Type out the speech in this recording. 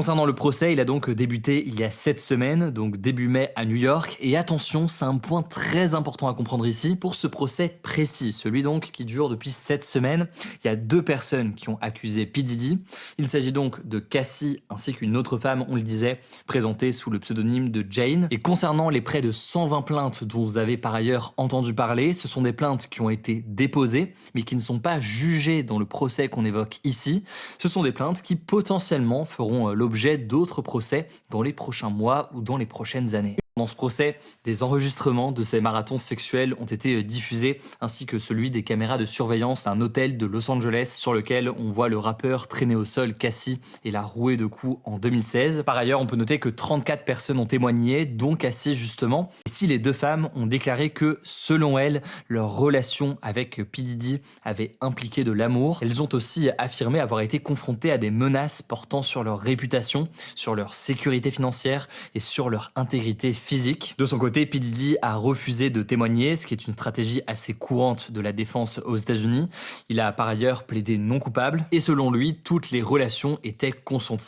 Concernant le procès, il a donc débuté il y a 7 semaines, donc début mai à New York. Et attention, c'est un point très important à comprendre ici. Pour ce procès précis, celui donc qui dure depuis 7 semaines, il y a 2 personnes qui ont accusé P. Diddy. Il s'agit donc de Cassie ainsi qu'une autre femme, on le disait, présentée sous le pseudonyme de Jane. Et concernant les près de 120 plaintes dont vous avez par ailleurs entendu parler, ce sont des plaintes qui ont été déposées, mais qui ne sont pas jugées dans le procès qu'on évoque ici. Ce sont des plaintes qui potentiellement feront l'objet d'autres procès dans les prochains mois ou dans les prochaines années. Dans ce procès, des enregistrements de ces marathons sexuels ont été diffusés, ainsi que celui des caméras de surveillance à un hôtel de Los Angeles sur lequel on voit le rappeur traîner au sol Cassie et la rouer de coups en 2016. Par ailleurs, on peut noter que 34 personnes ont témoigné, dont Cassie justement. Et si les 2 femmes ont déclaré que, selon elles, leur relation avec P. Diddy avait impliqué de l'amour, elles ont aussi affirmé avoir été confrontées à des menaces portant sur leur réputation, sur leur sécurité financière et sur leur intégrité physique. De son côté, P. Diddy a refusé de témoigner, ce qui est une stratégie assez courante de la défense aux États-Unis. Il a par ailleurs plaidé non coupable et selon lui, toutes les relations étaient consenties.